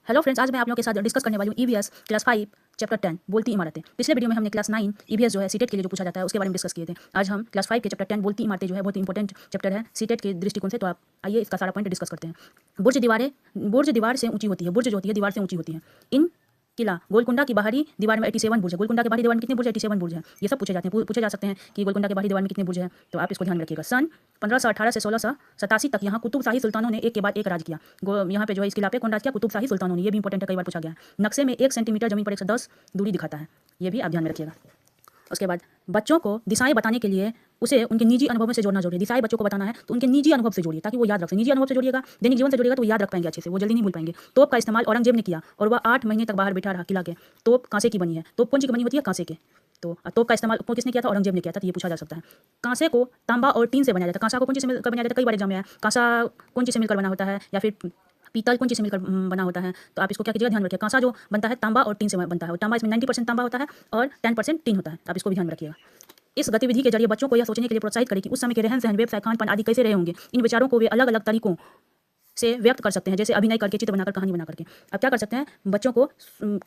Hello friends, आज मैं आप लोगों के साथ डिस्कस करने वाली हूँ ईवीएस क्लास 5 चैप्टर 10 बोलती इमारतें। पिछले वीडियो में हमने क्लास 9 ईवीएस जो है सीटेट के लिए जो पूछा जाता है उसके बारे में डिस्कस किए थे। आज हम क्लास 5 के चैप्टर 10 बोलती इमारतें जो है बहुत इंपॉर्टेंट चैप्टर है सीटेट के दृष्टिकोण से। तो आप आइए इसका सारा पॉइंट डिस्कस करते हैं। बुर्ज दीवार से ऊंची होती है। बुर्ज जो होती है दीवार से ऊंची होती है। इन किला गोलकुंडा की बाहरी दीवार में 87 बुर्ज है। गोलकुंडा के बाहरी दीवार में कितने बुर्ज है? 87 बुर्ज है। ये सब पूछे जाते हैं, पूछे जा सकते हैं कि गोलकुंडा के बाहरी दीवार में कितने बुर्ज है। तो आप इसको ध्यान में रखिएगा। सन 1518 से 1687 तक यहाँ कुतुबशाही सुल्तानों ने एक के बाद एक राज किया। यहाँ पे जो है इस किला पे कौन राज किया? कुतुबशाही सुल्तानों ने। ये भी इंपॉर्टेंट है, कई बार पूछा गया है। नक्शे में 1 सेंटीमीटर जमीन पर 110 दूरी दिखाता है। ये भी आप ध्यान में रखिएगा। उसके बाद बच्चों को दिशाएं बताने के लिए उसे उनके निजी अनुभवों से जोड़ना जरूरी है। दिशाएं बच्चों को बताना है तो उनके निजी अनुभव से जोड़िए ताकि वो याद रख सकें। निजी अनुभव से जोड़िएगा, दैनिक जीवन से जोड़िएगा तो वो याद रख पाएंगे अच्छे से, वो जल्दी नहीं भूल पाएंगे। तोप का इस्तेमाल औरंगजेब ने किया और वह 8 महीने तक बाहर बैठा रहा किला के। तोप कांसे की बनी है। तोप कौन सी की बनी होती है? कांसे के। तो तोप का इस्तेमाल किसने किया था? औरंगजेब ने किया था। तो ये पूछा जा सकता है। कांसे को तांबा और टीन से बनाया जाता है। कांसा को कौन चीज से मिलकर बनाया जाता है? कई बार एग्जाम में आया। कांसा कौन चीज से मिलकर बना होता है या फिर पीतल कौन चीज से मिलकर बना होता है? तो आप इसको क्या कीजिएगा, ध्यान रखिए। कांसा जो बनता है तांबा और टीन से बनता है। और तांबा इसमें 90% तांबा होता है और 10% टीन होता है। आप इसको भी ध्यान में रखिएगा। इस गतिविधि के जरिए बच्चों को यह सोचने के लिए प्रोत्साहित करें कि उस समय के रहन सहन, व्यवसाय, खान पान आदि कैसे रहे होंगे। इन विचारों को वे अलग अलग तरीकों से व्यक्त कर सकते हैं, जैसे अभिनय करके, चित्र बनाकर, कहानी बना करके। अब क्या कर सकते हैं, बच्चों को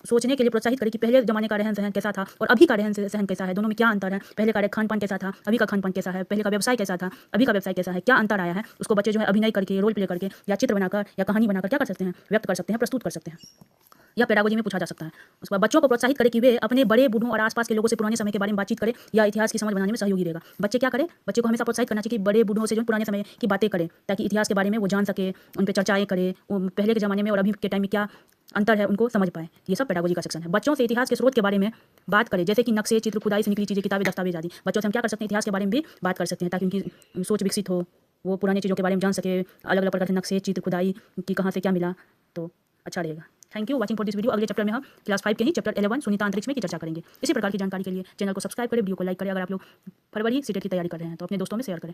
सोचने के लिए प्रोत्साहित करें कि पहले जमाने का रहन सहन कैसा था और अभी का रहन सहन कैसा है, दोनों में क्या अंतर है। पहले का खान पान कैसा था, अभी का खान पान कैसा है। पहले का व्यवसाय कैसा था, अभी का व्यवसाय कैसा है, क्या अंतर आया है। उसको बच्चे जो है अभिनय करके, रोल प्ले करके या चित्र बनाकर या कहानी बनाकर क्या कर सकते हैं, व्यक्त कर सकते हैं, प्रस्तुत कर सकते हैं। यह पेडागोजी में पूछा जा सकता है। उसके बाद बच्चों को प्रोत्साहित करें कि वे अपने बड़े बूढ़ों और आसपास के लोगों से पुराने समय के बारे में बातचीत करें या इतिहास की समझ बनाने में सहयोगी रहेगा। बच्चे क्या करें, बच्चे को हमेशा प्रोत्साहित करना चाहिए कि बड़े बूढ़ों से जो पुराने समय की बातें करें ताकि इतिहास के बारे में वो जान सके, उन पर चर्चाएं करे, पहले के ज़माने में और अभी के टाइम में क्या अंतर है उनको समझ पाए। ये सब पेडागोजी का सेक्शन है। बच्चों से इतिहास के स्रोत के बारे में बात करें, जैसे कि नक्शे, चित्र, खुदाई से निकली चीज़ें, किताबें, दस्तावेज आदि। बच्चों से हम क्या कर सकते हैं, इतिहास के बारे में भी बात कर सकते हैं ताकि उनकी सोच विकसित हो, वो पुरानी चीज़ों के बारे में जान सके, अलग अलग प्रकार के नक्शे, चित्र, खुदाई की कहाँ से क्या मिला, तो अच्छा रहेगा। Thank you watching for this video. अगले चैप्टर में हम क्लास 5 के ही चैप्टर 11 सुनीता अंतरिक्ष में की चर्चा करेंगे। इसी प्रकार की जानकारी के लिए चैनल को सब्सक्राइब करें, वीडियो को लाइक करें। अगर आप लोग फरवरी सीटेट की तैयारी कर रहे हैं तो अपने दोस्तों में शेयर करें।